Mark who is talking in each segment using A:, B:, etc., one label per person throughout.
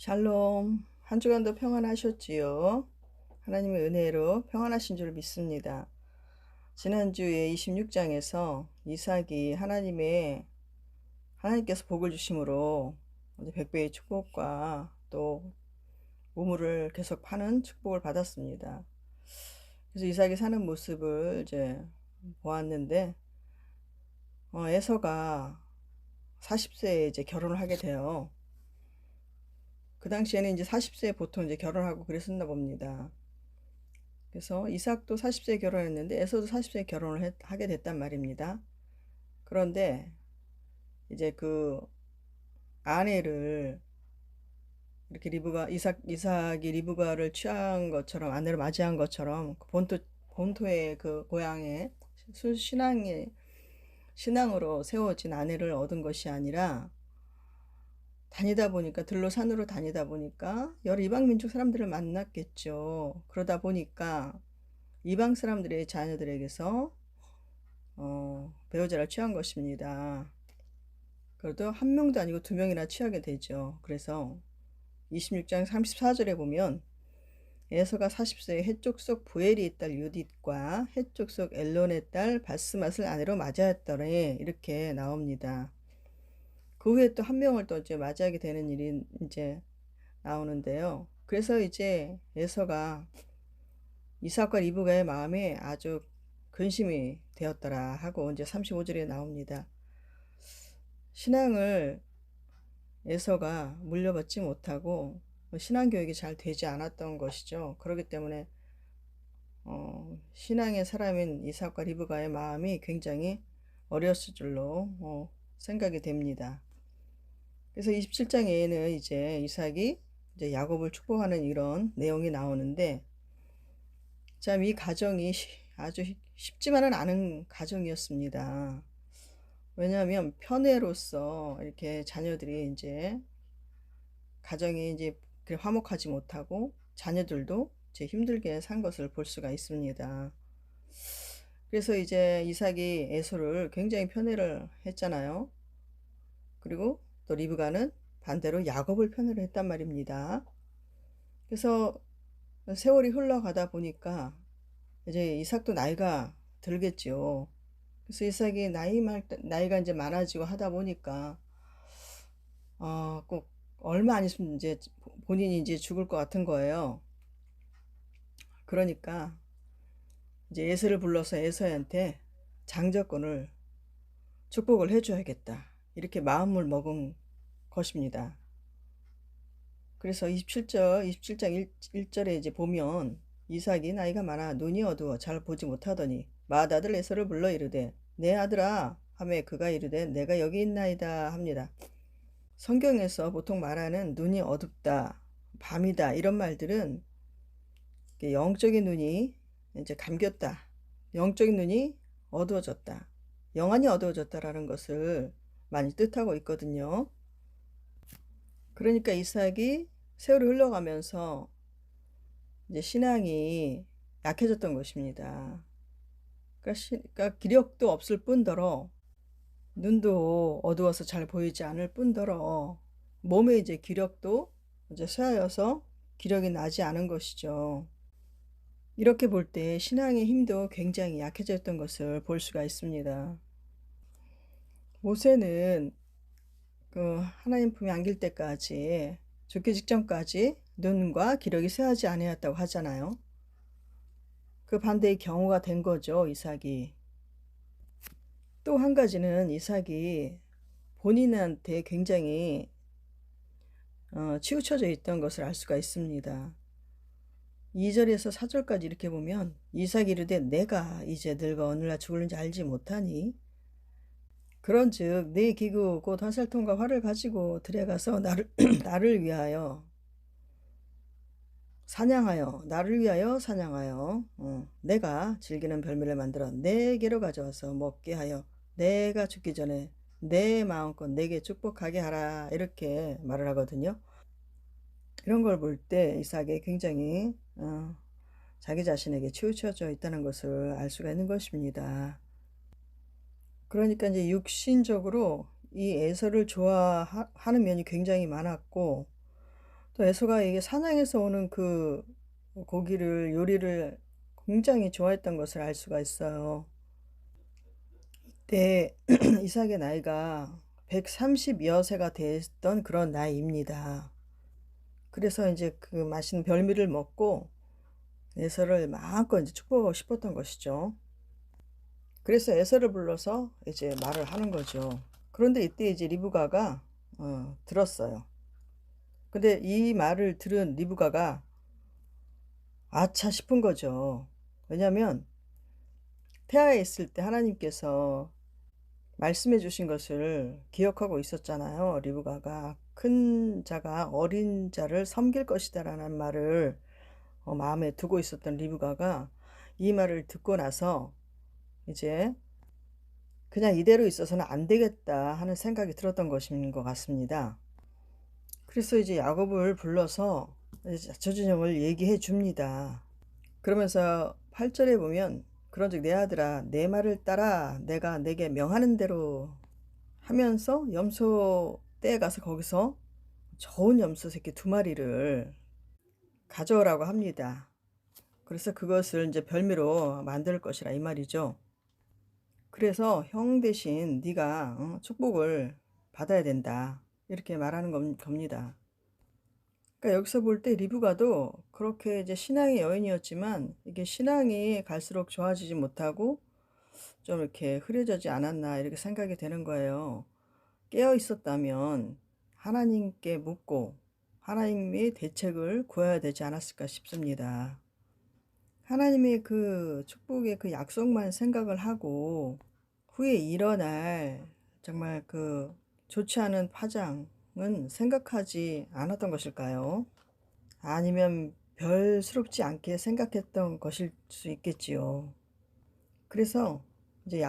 A: 샬롬. 한 주간도 평안하셨지요? 하나님의 은혜로 평안하신 줄 믿습니다. 지난주에 26장에서 이삭이 하나님께서 복을 주심으로 이제 백배의 축복과 또 우물을 계속 파는 축복을 받았습니다. 그래서 이삭이 사는 모습을 이제 보았는데, 에서가 40세에 이제 결혼을 하게 돼요. 그 당시에는 이제 40세에 보통 이제 결혼하고 그랬었나 봅니다. 그래서 이삭도 40세에 결혼했는데 에서도 40세에 결혼을 하게 됐단 말입니다. 그런데 이제 그 아내를 이렇게 이삭이 리브가를 취한 것처럼 아내를 맞이한 것처럼 본토의 그 고향의 신앙으로 세워진 아내를 얻은 것이 아니라 들로 산으로 다니다 보니까 여러 이방 민족 사람들을 만났겠죠. 그러다 보니까 이방 사람들의 자녀들에게서 배우자를 취한 것입니다. 그래도 한 명도 아니고 두 명이나 취하게 되죠. 그래서 26장 34절에 보면 에서가 40세에 헷족 속 부엘이의 딸 유딧과 헷족 속 엘론의 딸 바스맛을 아내로 맞이하였더니 이렇게 나옵니다. 그 후에 또 한 명을 또 이제 맞이하게 되는 일이 이제 나오는데요. 그래서 이제 에서가 이삭과 리브가의 마음에 아주 근심이 되었더라 하고 이제 35절에 나옵니다. 신앙을 에서가 물려받지 못하고 신앙교육이 잘 되지 않았던 것이죠. 그렇기 때문에 신앙의 사람인 이삭과 리브가의 마음이 굉장히 어렸을 줄로 생각이 됩니다. 그래서 27장에는 이제 이삭이 이제 야곱을 축복하는 이런 내용이 나오는데, 참 이 가정이 아주 쉽지만은 않은 가정이었습니다. 왜냐하면 편애로서 이렇게 자녀들이 이제 가정이 이제 화목하지 못하고 자녀들도 이제 힘들게 산 것을 볼 수가 있습니다. 그래서 이제 이삭이 에서를 굉장히 편애를 했잖아요. 그리고 또 리브가는 반대로 야곱을 편애를 했단 말입니다. 그래서 세월이 흘러가다 보니까 이제 이삭도 나이가 들겠죠. 그래서 이삭이 나이가 이제 많아지고 하다 보니까 꼭 얼마 안 있으면 이제 본인이 이제 죽을 것 같은 거예요. 그러니까 이제 에서를 불러서 에서한테 장자권을 축복을 해줘야겠다, 이렇게 마음을 먹은 것입니다. 그래서 27장 1절에 이제 보면 이삭이 나이가 많아 눈이 어두워 잘 보지 못하더니 맏아들 에서를 불러 이르되 내 아들아 하매 그가 이르되 내가 여기 있나이다 합니다. 성경에서 보통 말하는 눈이 어둡다, 밤이다 이런 말들은 영적인 눈이 이제 감겼다, 영적인 눈이 어두워졌다, 영안이 어두워졌다라는 것을 많이 뜻하고 있거든요. 그러니까 이삭이 세월이 흘러가면서 이제 신앙이 약해졌던 것입니다. 그러니까 기력도 없을 뿐더러 눈도 어두워서 잘 보이지 않을 뿐더러 몸의 이제 기력도 이제 쇠하여서 기력이 나지 않은 것이죠. 이렇게 볼 때 신앙의 힘도 굉장히 약해졌던 것을 볼 수가 있습니다. 모세는 그 하나님 품에 안길 때까지, 죽기 직전까지 눈과 기력이 쇠하지 아니하였다고 하잖아요. 그 반대의 경우가 된 거죠, 이삭이. 또 한 가지는 이삭이 본인한테 굉장히 치우쳐져 있던 것을 알 수가 있습니다. 2절에서 4절까지 이렇게 보면 이삭이 이르되 내가 이제 늙어 오늘날 죽을는지 알지 못하니 그런즉 네 기구 곧 화살통과 활을 가지고 들여가서 나를 위하여 사냥하여 내가 즐기는 별미를 만들어 내게로 가져와서 먹게 하여 내가 죽기 전에 내 마음껏 내게 축복하게 하라, 이렇게 말을 하거든요. 이런 걸 볼 때 이삭이 굉장히 자기 자신에게 치우쳐져 있다는 것을 알 수가 있는 것입니다. 그러니까 이제 육신적으로 이 에서를 좋아하는 면이 굉장히 많았고, 또 에서가 이게 사냥에서 오는 그 고기를 요리를 굉장히 좋아했던 것을 알 수가 있어요. 그때 이삭의 나이가 130여 세가 됐던 그런 나이입니다. 그래서 이제 그 맛있는 별미를 먹고 에서를 마음껏 이제 축복하고 싶었던 것이죠. 그래서 에서를 불러서 이제 말을 하는 거죠. 그런데 이때 이제 리브가가 들었어요. 근데 이 말을 들은 리브가가 아차 싶은 거죠. 왜냐면 태아에 있을 때 하나님께서 말씀해 주신 것을 기억하고 있었잖아요. 리브가가 큰 자가 어린 자를 섬길 것이다라는 말을 마음에 두고 있었던 리브가가 이 말을 듣고 나서 이제 그냥 이대로 있어서는 안 되겠다 하는 생각이 들었던 것인 것 같습니다. 그래서 이제 야곱을 불러서 저주정을 얘기해 줍니다. 그러면서 8절에 보면 그런즉 내 아들아 내 말을 따라 내가 내게 명하는 대로 하면서 염소 떼에 가서 거기서 좋은 염소 새끼 2마리를 가져오라고 합니다. 그래서 그것을 이제 별미로 만들 것이라 이 말이죠. 그래서 형 대신 네가 축복을 받아야 된다. 이렇게 말하는 겁니다. 그러니까 여기서 볼 때 리브가도 그렇게 이제 신앙의 여인이었지만 이게 신앙이 갈수록 좋아지지 못하고 좀 이렇게 흐려지지 않았나 이렇게 생각이 되는 거예요. 깨어 있었다면 하나님께 묻고 하나님의 대책을 구해야 되지 않았을까 싶습니다. 하나님의 그 축복의 그 약속만 생각을 하고 후에 일어날 정말 그 좋지 않은 파장은 생각하지 않았던 것일까요? 아니면 별스럽지 않게 생각했던 것일 수 있겠지요. 그래서 이제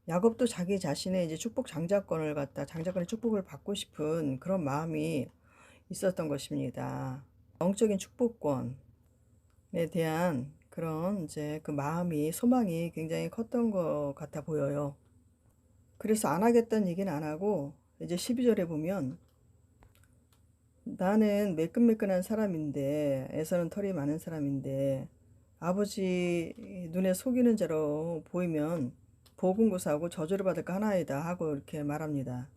A: 야곱도 자기 자신의 이제 축복 장자권을 갖다 장자권의 축복을 받고 싶은 그런 마음이 있었던 것입니다. 영적인 축복권에 대한 그런 이제 그 마음이 소망이 굉장히 컸던 것 같아 보여요. 그래서 안 하겠다는 얘기는 안 하고 이제 12절에 보면 나는 매끈매끈한 사람인데 에서는 털이 많은 사람인데 아버지 눈에 속이는 자로 보이면 보금고사하고 저주를 받을까 하나이다 하고 이렇게 말합니다.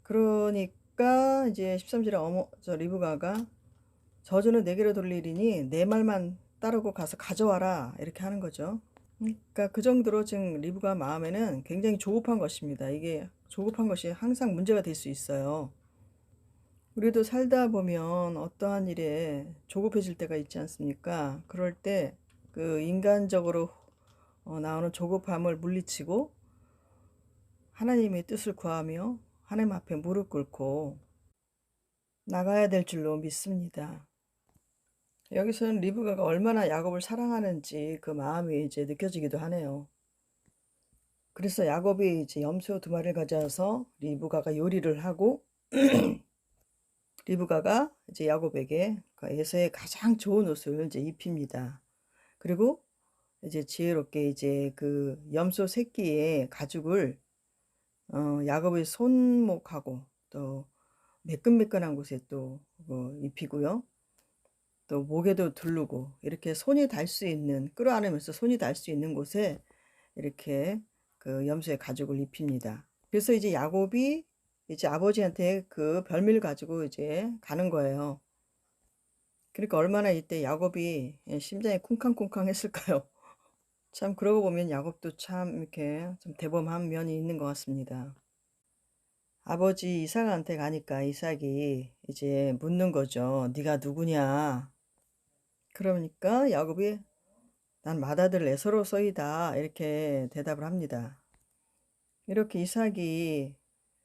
A: 그러니까 이제 13절에 저 리브가가 저주는 내게로 돌리리니 내 말만 따르고 가서 가져와라 이렇게 하는 거죠. 그러니까 그 정도로 지금 리브가 마음에는 굉장히 조급한 것입니다. 이게 조급한 것이 항상 문제가 될 수 있어요. 우리도 살다 보면 어떠한 일에 조급해질 때가 있지 않습니까? 그럴 때 그 인간적으로 나오는 조급함을 물리치고 하나님의 뜻을 구하며 하나님 앞에 무릎 꿇고 나가야 될 줄로 믿습니다. 여기서는 리브가가 얼마나 야곱을 사랑하는지 그 마음이 이제 느껴지기도 하네요. 그래서 야곱이 이제 염소 2마리를 가져와서 리브가가 요리를 하고 리브가가 이제 야곱에게 그 에서의 가장 좋은 옷을 이제 입힙니다. 그리고 이제 지혜롭게 이제 그 염소 새끼의 가죽을 야곱의 손목하고 또 매끈매끈한 곳에 또 입히고요. 또 목에도 두르고 이렇게 손이 닿을 수 있는 끌어안으면서 손이 닿을 수 있는 곳에 이렇게 그 염소의 가죽을 입힙니다. 그래서 이제 야곱이 이제 아버지한테 그 별미를 가지고 이제 가는 거예요. 그러니까 얼마나 이때 야곱이 심장이 쿵쾅쿵쾅 했을까요? 참 그러고 보면 야곱도 참 이렇게 좀 대범한 면이 있는 것 같습니다. 아버지 이삭한테 가니까 이삭이 이제 묻는 거죠. 네가 누구냐? 그러니까 야곱이 난 맏아들 에서로서이다 이렇게 대답을 합니다. 이렇게 이삭이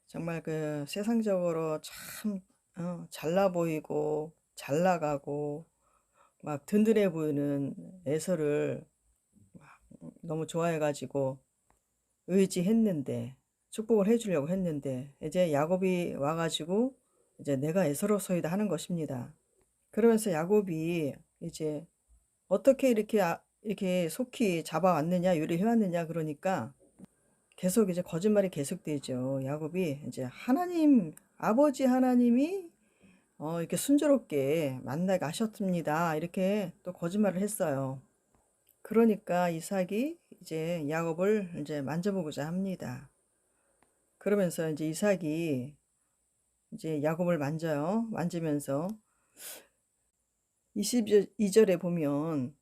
A: 정말 그 세상적으로 참 잘나 보이고 잘 나가고 막 든든해 보이는 에서를 너무 좋아해가지고 의지했는데 축복을 해주려고 했는데 이제 야곱이 와가지고 이제 내가 에서로서이다 하는 것입니다. 그러면서 야곱이 이제 어떻게 이렇게 속히 잡아왔느냐 요리해왔느냐 그러니까 계속 이제 거짓말이 계속되죠. 야곱이 이제 하나님 아버지 하나님이 이렇게 순조롭게 만나게 하셨습니다. 이렇게 또 거짓말을 했어요. 그러니까 이삭이 이제 야곱을 이제 만져보고자 합니다. 그러면서 이제 이삭이 이제 야곱을 만져요. 만지면서 22절에 보면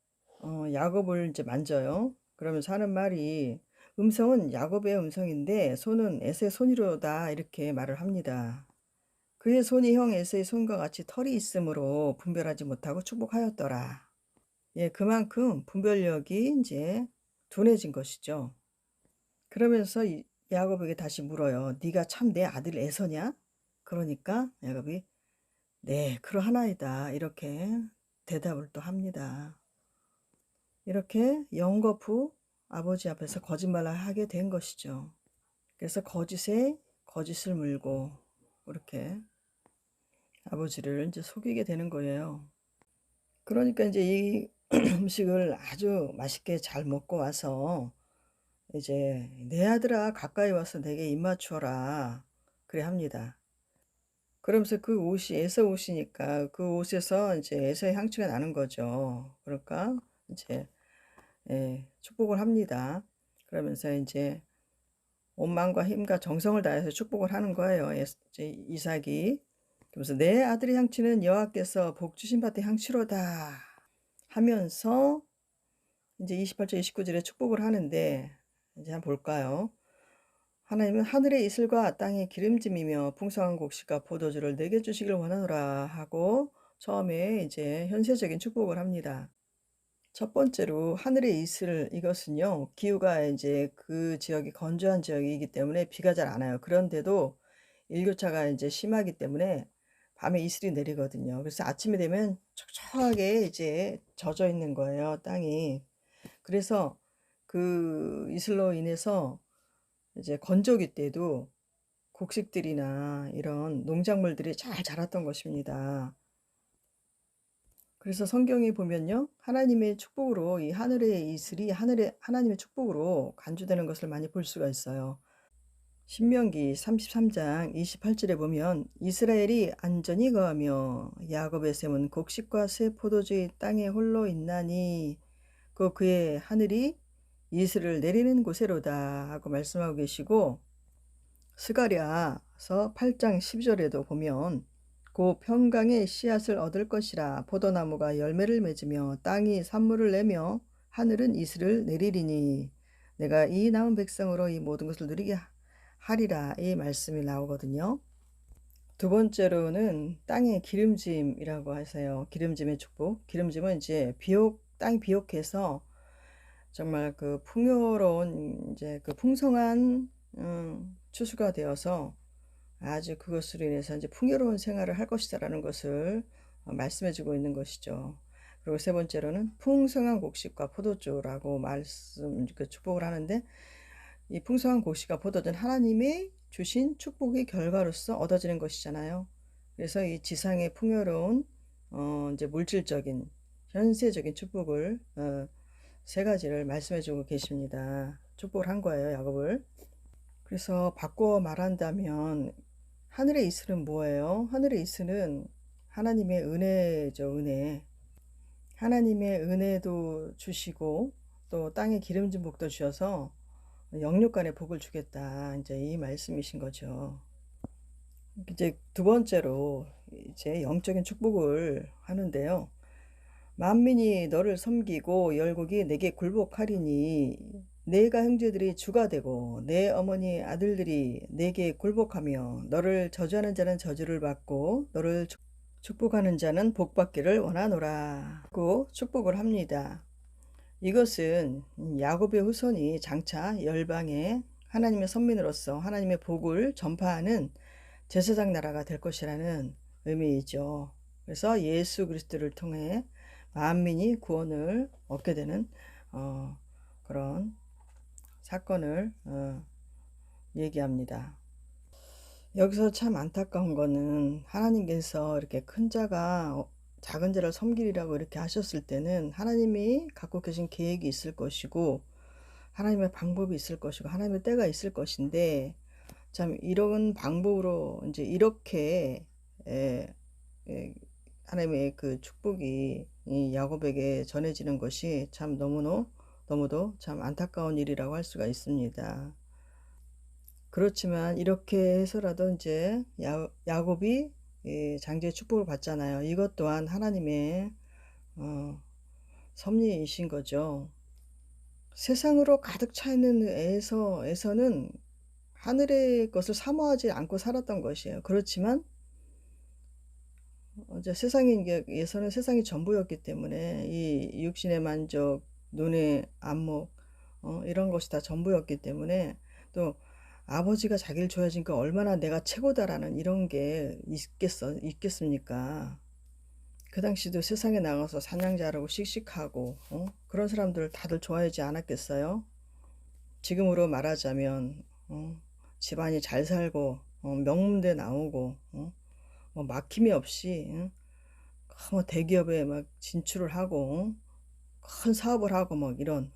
A: 야곱을 이제 만져요. 그러면서 하는 말이 음성은 야곱의 음성인데 손은 에서의 손이로다 이렇게 말을 합니다. 그의 손이 형 에서의 손과 같이 털이 있으므로 분별하지 못하고 축복하였더라. 예, 그만큼 분별력이 이제 둔해진 것이죠. 그러면서 야곱에게 다시 물어요. 네가 참 내 아들 에서냐? 그러니까 야곱이 네, 그러하나이다. 이렇게 대답을 또 합니다. 이렇게 영거푸 아버지 앞에서 거짓말을 하게 된 것이죠. 그래서 거짓에 거짓을 물고 이렇게 아버지를 이제 속이게 되는 거예요. 그러니까 이제 이 음식을 아주 맛있게 잘 먹고 와서 이제 내 아들아 가까이 와서 내게 입 맞춰라 그래 합니다. 그러면서 그 옷이 에서 옷이니까 그 옷에서 이제 에서의 향취가 나는 거죠. 그러니까 이제 축복을 합니다. 그러면서 이제 온 마음과 힘과 정성을 다해서 축복을 하는 거예요. 이제 이삭이. 그러면서 내 아들의 향취는 여호와께서 복 주신 밭의 향취로다 하면서 이제 28절 29절에 축복을 하는데 이제 한번 볼까요? 하나님은 하늘의 이슬과 땅의 기름짐이며 풍성한 곡식과 포도주를 내게 주시길 원하노라 하고 처음에 이제 현세적인 축복을 합니다. 첫 번째로 하늘의 이슬 이것은요 기후가 이제 그 지역이 건조한 지역이기 때문에 비가 잘 안 와요. 그런데도 일교차가 이제 심하기 때문에 밤에 이슬이 내리거든요. 그래서 아침이 되면 촉촉하게 이제 젖어 있는 거예요, 땅이. 그래서 그 이슬로 인해서 이제 건조기 때도 곡식들이나 이런 농작물들이 잘 자랐던 것입니다. 그래서 성경에 보면요. 하나님의 축복으로 이 하늘의 이슬이 하나님의 축복으로 간주되는 것을 많이 볼 수가 있어요. 신명기 33장 28절에 보면 이스라엘이 안전히 거하며 야곱의 샘은 곡식과 새 포도주의 땅에 홀로 있나니 그의 하늘이 이슬을 내리는 곳에로다 하고 말씀하고 계시고 스가랴서 8장 10절에도 보면 그 평강의 씨앗을 얻을 것이라 포도나무가 열매를 맺으며 땅이 산물을 내며 하늘은 이슬을 내리리니 내가 이 남은 백성으로 이 모든 것을 누리게 하리라 이 말씀이 나오거든요. 두 번째로는 땅의 기름짐이라고 하세요. 기름짐의 축복. 기름짐은 이제 땅이 비옥해서 정말 그 풍요로운 이제 그 풍성한 추수가 되어서 아주 그것으로 인해서 이제 풍요로운 생활을 할 것이다라는 것을 말씀해주고 있는 것이죠. 그리고 세 번째로는 풍성한 곡식과 포도주라고 그 축복을 하는데 이 풍성한 곡식과 포도주는 하나님이 주신 축복의 결과로서 얻어지는 것이잖아요. 그래서 이 지상의 풍요로운 이제 물질적인 현세적인 축복을 세 가지를 말씀해주고 계십니다. 축복을 한 거예요, 야곱을. 그래서 바꿔 말한다면 하늘의 이슬은 뭐예요? 하늘의 이슬은 하나님의 은혜죠, 은혜. 하나님의 은혜도 주시고 또 땅에 기름진 복도 주셔서 영육간의 복을 주겠다. 이제 이 말씀이신 거죠. 이제 두 번째로 이제 영적인 축복을 하는데요. 만민이 너를 섬기고 열국이 내게 굴복하리니 내가 형제들이 주가 되고 내 어머니 아들들이 내게 굴복하며 너를 저주하는 자는 저주를 받고 너를 축복하는 자는 복받기를 원하노라 고 축복을 합니다. 이것은 야곱의 후손이 장차 열방에 하나님의 선민으로서 하나님의 복을 전파하는 제사장 나라가 될 것이라는 의미이죠. 그래서 예수 그리스도를 통해 만민이 구원을 얻게 되는 그런 사건을 얘기합니다. 여기서 참 안타까운 거는 하나님께서 이렇게 큰 자가 작은 자를 섬기리라고 이렇게 하셨을 때는 하나님이 갖고 계신 계획이 있을 것이고 하나님의 방법이 있을 것이고 하나님의 때가 있을 것인데 참 이런 방법으로 이제 이렇게 하나님의 그 축복이 이 야곱에게 전해지는 것이 참 너무도 참 안타까운 일이라고 할 수가 있습니다. 그렇지만 이렇게 해서라도 이제 야곱이 장자의 축복을 받잖아요. 이것 또한 하나님의 섭리이신 거죠. 세상으로 가득 차 있는 에서는 하늘의 것을 사모하지 않고 살았던 것이에요. 그렇지만 이제 세상에서는 세상이 전부였기 때문에 이 육신의 만족, 눈의 안목, 이런 것이 다 전부였기 때문에 또 아버지가 자기를 줘야지니까 얼마나 내가 최고다라는 이런 게 있겠습니까? 그 당시도 세상에 나가서 사냥자라고 씩씩하고 그런 사람들 다들 좋아하지 않았겠어요? 지금으로 말하자면 집안이 잘 살고 명문대 나오고 뭐 막힘이 없이 뭐 대기업에 막 진출을 하고 큰 사업을 하고 막 이런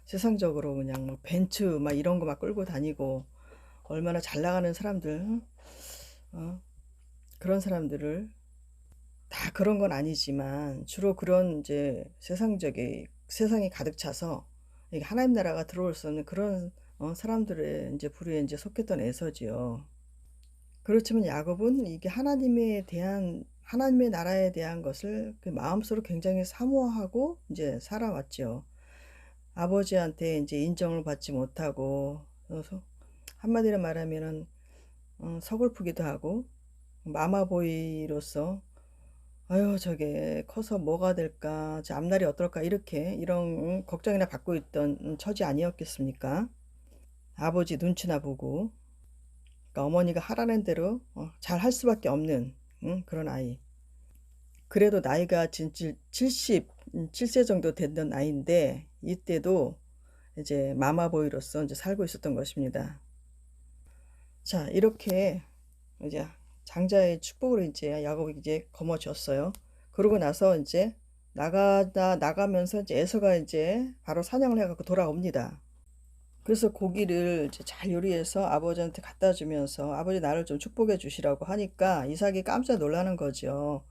A: 세상적으로 그냥 뭐 벤츠 막 이런 거 막 끌고 다니고 얼마나 잘 나가는 사람들 그런 사람들을 다 그런 건 아니지만 주로 그런 이제 세상이 가득 차서 이게 하나님 나라가 들어올 수 없는 그런 사람들의 이제 부류에 이제 속했던 에서지요. 그렇지만 야곱은 이게 하나님의 나라에 대한 것을 그 마음속으로 굉장히 사모하고 이제 살아왔죠. 아버지한테 이제 인정을 받지 못하고 한마디로 말하면은 서글프기도 하고 마마보이로서 아유 저게 커서 뭐가 될까 저 앞날이 어떨까 이런 걱정이나 받고 있던 처지 아니었겠습니까? 아버지 눈치나 보고 그러니까 어머니가 하라는 대로 잘 할 수밖에 없는 그런 아이. 그래도 나이가 진짜 77세 정도 됐던 나이인데 이때도 이제 마마보이로서 이제 살고 있었던 것입니다. 자, 이렇게 이제 장자의 축복으로 이제 야곱이 이제 거머쥐었어요. 그러고 나서 이제 나가면서 이제 에서가 이제 바로 사냥을 해갖고 돌아옵니다. 그래서 고기를 이제 잘 요리해서 아버지한테 갖다 주면서 아버지 나를 좀 축복해 주시라고 하니까 이삭이 깜짝 놀라는 거죠.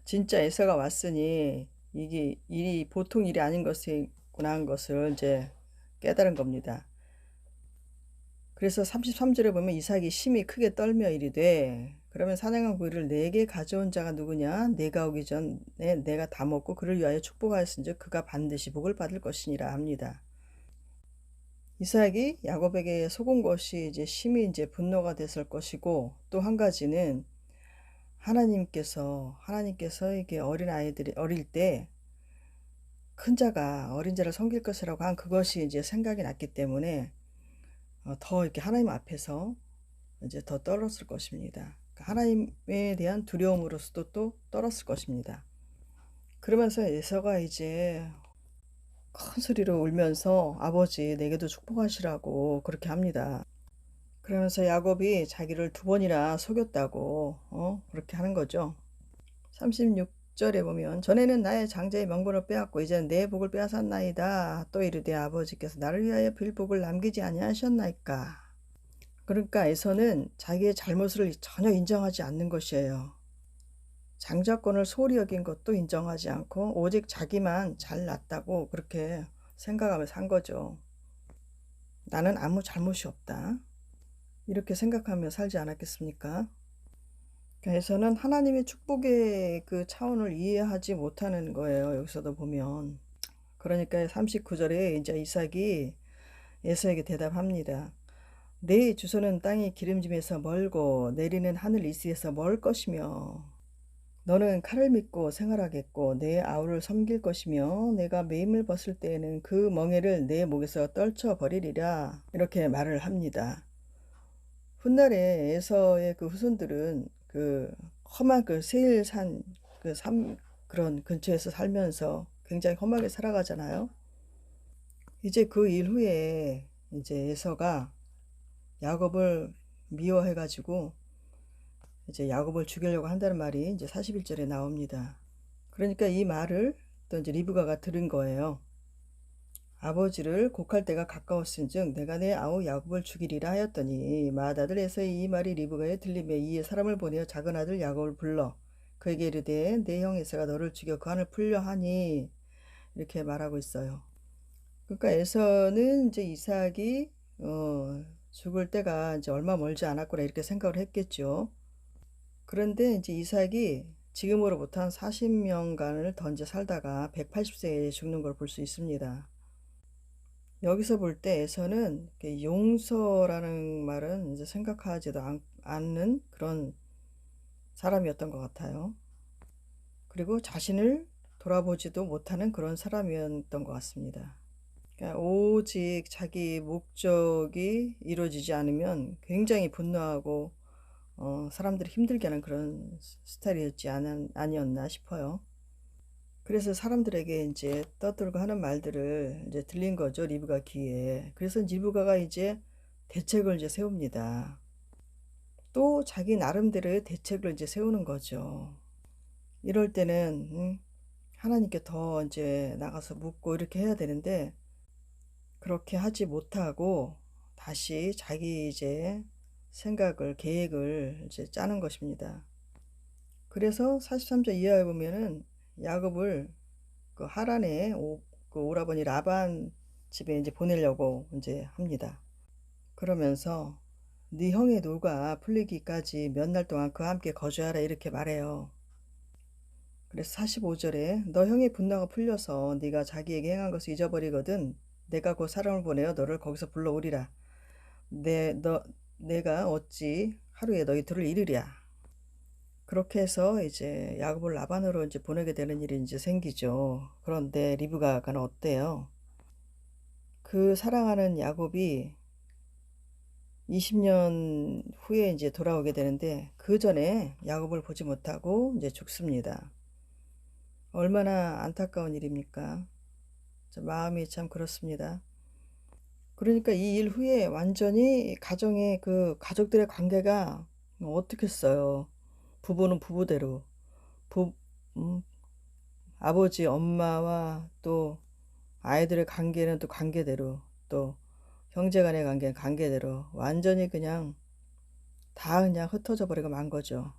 A: 진짜 에서가 왔으니 이게 일이 보통 일이 아닌 것이구나 하는 것을 이제 깨달은 겁니다. 그래서 33절에 보면 이삭이 심히 크게 떨며 이르되 그러면 사냥한 고기를 내게 가져온 자가 누구냐? 내가 오기 전에 내가 다 먹고 그를 위하여 축복하였은즉 그가 반드시 복을 받을 것이니라 합니다. 이삭이 야곱에게 속은 것이 이제 심히 이제 분노가 됐을 것이고 또 한 가지는 하나님께서 이게 어릴 때 큰 자가 어린 자를 섬길 것이라고 한 그것이 이제 생각이 났기 때문에 더 이렇게 하나님 앞에서 이제 더 떨었을 것입니다. 하나님에 대한 두려움으로서도 또 떨었을 것입니다. 그러면서 에서가 이제 큰 소리로 울면서 아버지 내게도 축복하시라고 그렇게 합니다. 그러면서 야곱이 자기를 2번이나 속였다고 그렇게 하는 거죠. 36절에 보면 전에는 나의 장자의 명분을 빼앗고 이제는 내 복을 빼앗았나이다. 또 이르되 아버지께서 나를 위하여 빌복을 남기지 아니하셨나이까. 그러니까 에서는 자기의 잘못을 전혀 인정하지 않는 것이에요. 장자권을 소홀히 여긴 것도 인정하지 않고 오직 자기만 잘났다고 그렇게 생각하며 산 거죠. 나는 아무 잘못이 없다. 이렇게 생각하며 살지 않았겠습니까? 에서는 하나님의 축복의 그 차원을 이해하지 못하는 거예요. 여기서도 보면. 그러니까 39절에 이제 이삭이 에서에게 대답합니다. 내 주소는 땅이 기름짐에서 멀고 내리는 하늘 이스에서 멀 것이며 너는 칼을 믿고 생활하겠고 내 아우를 섬길 것이며 내가 매임을 벗을 때에는 그 멍에를 내 목에서 떨쳐 버리리라 이렇게 말을 합니다. 훗날에 에서의 그 후손들은 그 험한 그 세일산 그런 근처에서 살면서 굉장히 험하게 살아가잖아요. 이제 그 이후에 이제 에서가 야곱을 미워해가지고 이제 야곱을 죽이려고 한다는 말이 이제 41절에 나옵니다. 그러니까 이 말을 또 이제 리브가가 들은 거예요. 아버지를 곡할 때가 가까웠은즉 내가 내 아우 야곱을 죽이리라 하였더니 맏아들 에서의 이 말이 리브가에 들림에 이에 사람을 보내어 작은 아들 야곱을 불러 그에게 이르되 내 형 에서가 너를 죽여 그 한을 풀려 하니 이렇게 말하고 있어요. 그러니까 에서는 이제 이삭이 죽을 때가 이제 얼마 멀지 않았구나 이렇게 생각을 했겠죠. 그런데 이제 이삭이 지금으로부터 한 40년간을 더 이제 살다가 180세에 죽는 걸 볼 수 있습니다. 여기서 볼 때 에서는 용서라는 말은 이제 생각하지도 않는 그런 사람이었던 것 같아요. 그리고 자신을 돌아보지도 못하는 그런 사람이었던 것 같습니다. 그러니까 오직 자기 목적이 이루어지지 않으면 굉장히 분노하고 사람들이 힘들게 하는 그런 스타일이었지 아니었나 싶어요. 그래서 사람들에게 이제 떠들고 하는 말들을 이제 들린 거죠, 리브가 귀에. 그래서 리브가가 이제 대책을 이제 세웁니다. 또 자기 나름대로의 대책을 이제 세우는 거죠. 이럴 때는 하나님께 더 이제 나가서 묻고 이렇게 해야 되는데 그렇게 하지 못하고 다시 자기 이제 생각을 계획을 이제 짜는 것입니다. 그래서 43절 이하에 보면은 야곱을 그 하란의 그 오라버니 라반 집에 이제 보내려고 이제 합니다. 그러면서 네 형의 노가 풀리기까지 몇 날 동안 그와 함께 거주하라 이렇게 말해요. 그래서 45절에 너 형의 분노가 풀려서 네가 자기에게 행한 것을 잊어버리거든 내가 곧 사람을 보내어 너를 거기서 불러오리라. 내가 어찌 하루에 너희 둘을 이르랴. 그렇게 해서 이제 야곱을 라반으로 이제 보내게 되는 일이 이제 생기죠. 그런데 리브가는 어때요? 그 사랑하는 야곱이 20년 후에 이제 돌아오게 되는데 그 전에 야곱을 보지 못하고 이제 죽습니다. 얼마나 안타까운 일입니까? 마음이 참 그렇습니다. 그러니까 이 일 후에 완전히 가정의 그 가족들의 관계가 어떻겠어요. 부부는 부부대로, 음, 아버지, 엄마와 또 아이들의 관계는 또 관계대로, 또 형제간의 관계는 관계대로 완전히 그냥 다 그냥 흩어져 버리고 만 거죠.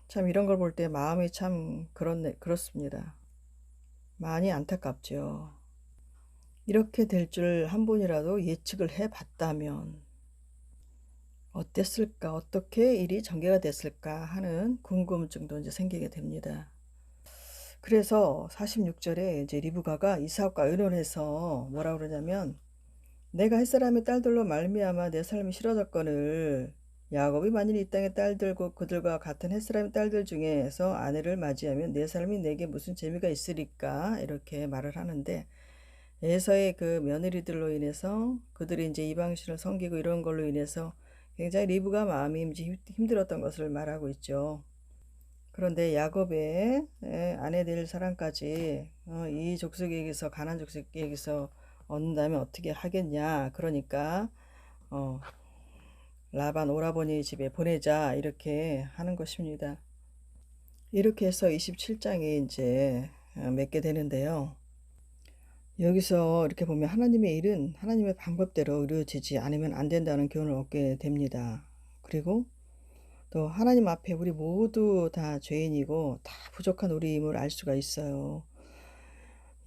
A: 참 이런 걸 볼 때 마음이 참 그렇습니다. 많이 안타깝죠. 이렇게 될 줄 한 번이라도 예측을 해 봤다면 어땠을까? 어떻게 일이 전개가 됐을까? 하는 궁금증도 이제 생기게 됩니다. 그래서 46절에 이제 리브가가 이삭과 의논해서 뭐라 그러냐면 내가 햇사람의 딸들로 말미암아 내 삶이 싫어졌거늘 야곱이 만일 이 땅의 딸들고 그들과 같은 햇사람의 딸들 중에서 아내를 맞이하면 내 삶이 내게 무슨 재미가 있으리까? 이렇게 말을 하는데 에서의 그 며느리들로 인해서 그들이 이제 이방신을 섬기고 이런 걸로 인해서 굉장히 리브가 마음이 힘들었던 것을 말하고 있죠. 그런데 야곱의 아내 될 사람까지 이 족속에게서 가나안 족속에게서 얻는다면 어떻게 하겠냐. 그러니까 라반 오라버니 집에 보내자 이렇게 하는 것입니다. 이렇게 해서 27장에 이제 맺게 되는데요. 여기서 이렇게 보면 하나님의 일은 하나님의 방법대로 이루어지지 않으면 안 된다는 교훈을 얻게 됩니다. 그리고 또 하나님 앞에 우리 모두 다 죄인이고 다 부족한 우리임을 알 수가 있어요.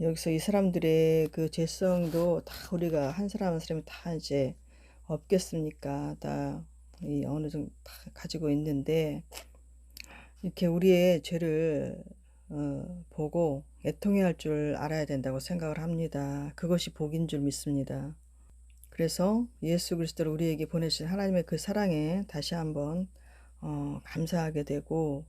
A: 여기서 이 사람들의 그 죄성도 다 우리가 한 사람 한 사람이 다 이제 없겠습니까? 다 이 어느 정도 다 가지고 있는데 이렇게 우리의 죄를 보고 애통해 할 줄 알아야 된다고 생각을 합니다. 그것이 복인 줄 믿습니다. 그래서 예수 그리스도를 우리에게 보내신 하나님의 그 사랑에 다시 한번 감사하게 되고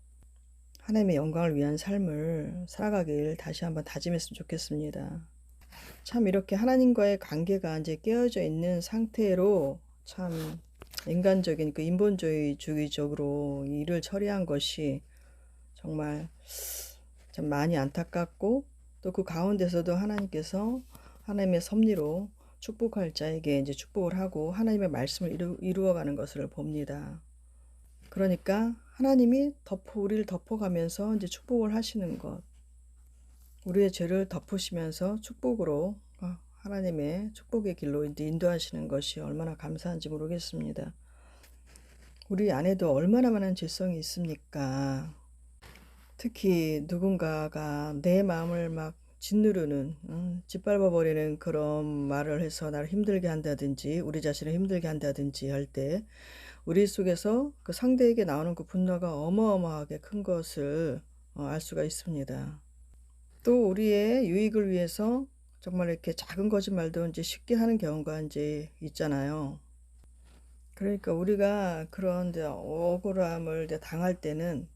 A: 하나님의 영광을 위한 삶을 살아가길 다시 한번 다짐했으면 좋겠습니다. 참 이렇게 하나님과의 관계가 이제 깨어져 있는 상태로 참 인간적인 그 인본주의적으로 일을 처리한 것이 정말 참 많이 안타깝고 또 그 가운데서도 하나님께서 하나님의 섭리로 축복할 자에게 이제 축복을 하고 하나님의 말씀을 이루어가는 것을 봅니다. 그러니까 하나님이 우리를 덮어가면서 이제 축복을 하시는 것, 우리의 죄를 덮으시면서 축복으로 하나님의 축복의 길로 이제 인도하시는 것이 얼마나 감사한지 모르겠습니다. 우리 안에도 얼마나 많은 죄성이 있습니까? 특히 누군가가 내 마음을 막 짓누르는, 짓밟아 버리는 그런 말을 해서 나를 힘들게 한다든지 우리 자신을 힘들게 한다든지 할 때 우리 속에서 그 상대에게 나오는 그 분노가 어마어마하게 큰 것을 알 수가 있습니다. 또 우리의 유익을 위해서 정말 이렇게 작은 거짓말도 이제 쉽게 하는 경우가 이제 있잖아요. 그러니까 우리가 그런 이제 억울함을 이제 당할 때는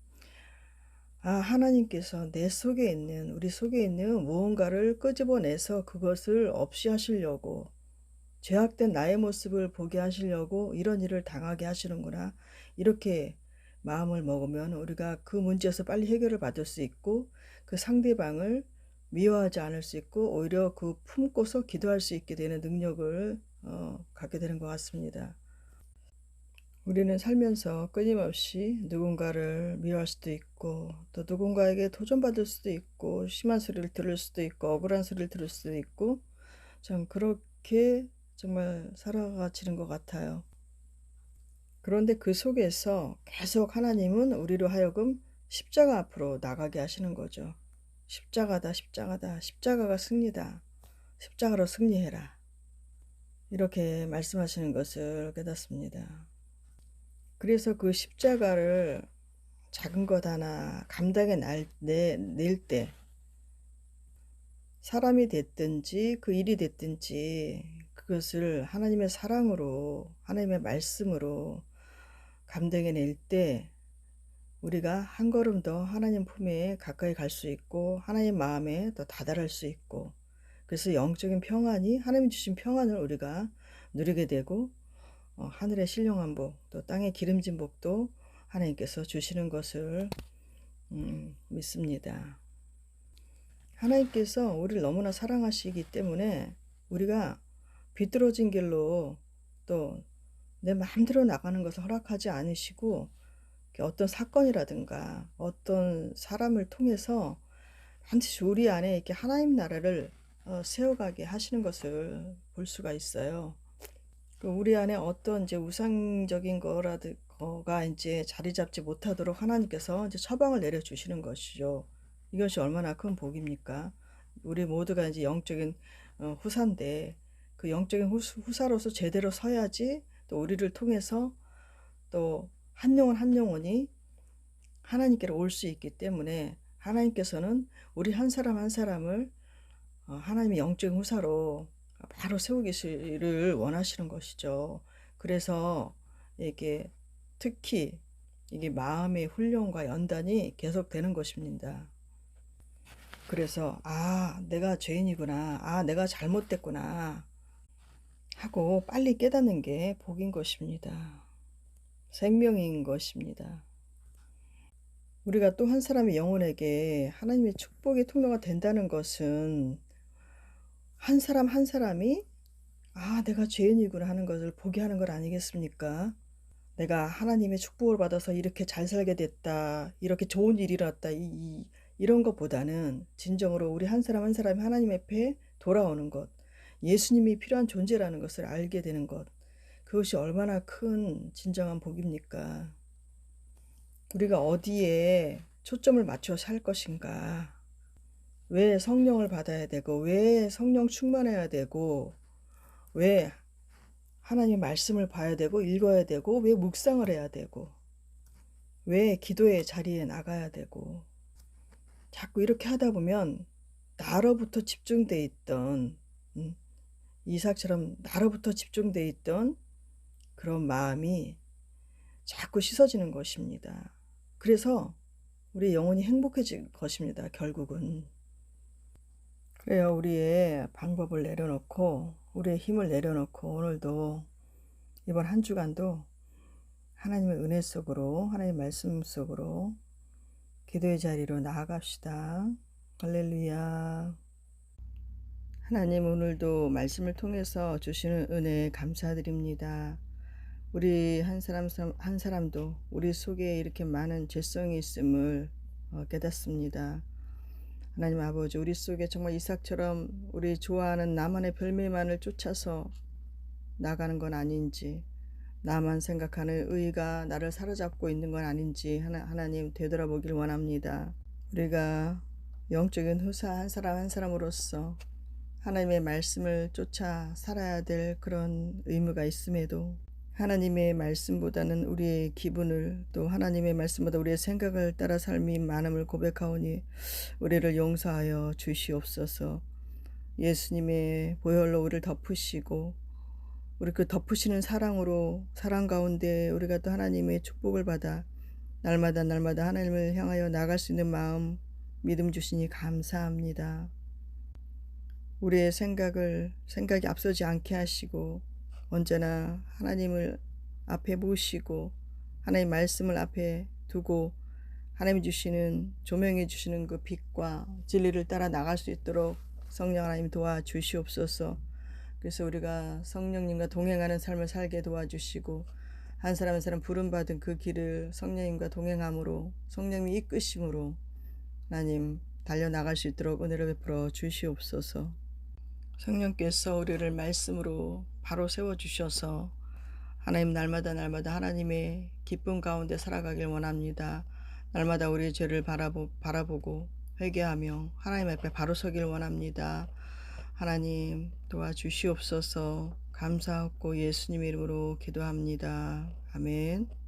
A: 하나님께서 내 속에 있는, 우리 속에 있는 무언가를 끄집어내서 그것을 없이 하시려고, 죄악된 나의 모습을 보게 하시려고 이런 일을 당하게 하시는구나. 이렇게 마음을 먹으면 우리가 그 문제에서 빨리 해결을 받을 수 있고, 그 상대방을 미워하지 않을 수 있고, 오히려 그 품고서 기도할 수 있게 되는 능력을 갖게 되는 것 같습니다. 우리는 살면서 끊임없이 누군가를 미워할 수도 있고, 또 누군가에게 도전받을 수도 있고, 심한 소리를 들을 수도 있고, 억울한 소리를 들을 수도 있고, 참 그렇게 정말 살아가지는 것 같아요. 그런데 그 속에서 계속 하나님은 우리로 하여금 십자가 앞으로 나가게 하시는 거죠. 십자가다, 십자가다, 십자가가 승리다. 십자가로 승리해라. 이렇게 말씀하시는 것을 깨닫습니다. 그래서 그 십자가를 작은 것 하나 감당해 낼 때, 사람이 됐든지 그 일이 됐든지 그것을 하나님의 사랑으로, 하나님의 말씀으로 감당해 낼 때 우리가 한 걸음 더 하나님 품에 가까이 갈 수 있고 하나님 마음에 더 다다를 수 있고, 그래서 영적인 평안이, 하나님 주신 평안을 우리가 누리게 되고 하늘의 신령한 복, 또 땅의 기름진 복도 하나님께서 주시는 것을 믿습니다. 하나님께서 우리를 너무나 사랑하시기 때문에 우리가 비뚤어진 길로 또 내 마음대로 나가는 것을 허락하지 않으시고, 어떤 사건이라든가 어떤 사람을 통해서 반드시 우리 안에 이렇게 하나님 나라를 세워가게 하시는 것을 볼 수가 있어요. 우리 안에 어떤 이제 우상적인 거가 이제 자리 잡지 못하도록 하나님께서 이제 처방을 내려주시는 것이죠. 이것이 얼마나 큰 복입니까? 우리 모두가 이제 영적인 후사인데, 그 영적인 후사로서 제대로 서야지 또 우리를 통해서 또 한 영혼 한 영혼이 하나님께로 올 수 있기 때문에, 하나님께서는 우리 한 사람 한 사람을 하나님의 영적인 후사로 바로 세우기를 원하시는 것이죠. 그래서 이게 특히 이게 마음의 훈련과 연단이 계속되는 것입니다. 그래서 내가 죄인이구나, 내가 잘못됐구나 하고 빨리 깨닫는 게 복인 것입니다. 생명인 것입니다. 우리가 또 한 사람의 영혼에게 하나님의 축복의 통로가 된다는 것은 한 사람 한 사람이 내가 죄인이구나 하는 것을 보게 하는 것 아니겠습니까? 내가 하나님의 축복을 받아서 이렇게 잘 살게 됐다, 이렇게 좋은 일이 일어났다, 이런 것보다는 진정으로 우리 한 사람 한 사람이 하나님 앞에 돌아오는 것, 예수님이 필요한 존재라는 것을 알게 되는 것, 그것이 얼마나 큰 진정한 복입니까? 우리가 어디에 초점을 맞춰 살 것인가? 왜 성령을 받아야 되고, 왜 성령 충만해야 되고, 왜 하나님 말씀을 봐야 되고 읽어야 되고, 왜 묵상을 해야 되고, 왜 기도의 자리에 나가야 되고, 자꾸 이렇게 하다 보면 나로부터 집중돼 있던, 이삭처럼 나로부터 집중돼 있던 그런 마음이 자꾸 씻어지는 것입니다. 그래서 우리 영혼이 행복해질 것입니다, 결국은. 그래요. 우리의 방법을 내려놓고, 우리의 힘을 내려놓고, 오늘도 이번 한 주간도 하나님의 은혜 속으로, 하나님의 말씀 속으로 기도의 자리로 나아갑시다. 할렐루야. 하나님, 오늘도 말씀을 통해서 주시는 은혜 감사드립니다. 우리 한 사람 한 사람도 우리 속에 이렇게 많은 죄성이 있음을 깨닫습니다. 하나님 아버지, 우리 속에 정말 이삭처럼 우리 좋아하는 나만의 별미만을 쫓아서 나가는 건 아닌지, 나만 생각하는 의가 나를 사로잡고 있는 건 아닌지 하나님 되돌아보길 원합니다. 우리가 영적인 후사 한 사람 한 사람으로서 하나님의 말씀을 쫓아 살아야 될 그런 의무가 있음에도 하나님의 말씀보다는 우리의 기분을, 또 하나님의 말씀보다 우리의 생각을 따라 삶이 많음을 고백하오니 우리를 용서하여 주시옵소서. 예수님의 보혈로 우리를 덮으시고 우리 그 덮으시는 사랑으로, 사랑 가운데 우리가 또 하나님의 축복을 받아 날마다 하나님을 향하여 나갈 수 있는 마음, 믿음 주시니 감사합니다. 우리의 생각이 앞서지 않게 하시고 언제나 하나님을 앞에 모시고 하나님 말씀을 앞에 두고 하나님이 주시는, 조명해 주시는 그 빛과 진리를 따라 나갈 수 있도록 성령 하나님 도와주시옵소서. 그래서 우리가 성령님과 동행하는 삶을 살게 도와주시고 한 사람 한 사람 부름받은 그 길을 성령님과 동행함으로, 성령님이 이끄심으로 하나님 달려나갈 수 있도록 은혜를 베풀어 주시옵소서. 성령께서 우리를 말씀으로 바로 세워주셔서 하나님 날마다 하나님의 기쁨 가운데 살아가길 원합니다. 날마다 우리의 죄를 바라보고 회개하며 하나님 앞에 바로 서길 원합니다. 하나님 도와주시옵소서. 감사하고 예수님의 이름으로 기도합니다. 아멘.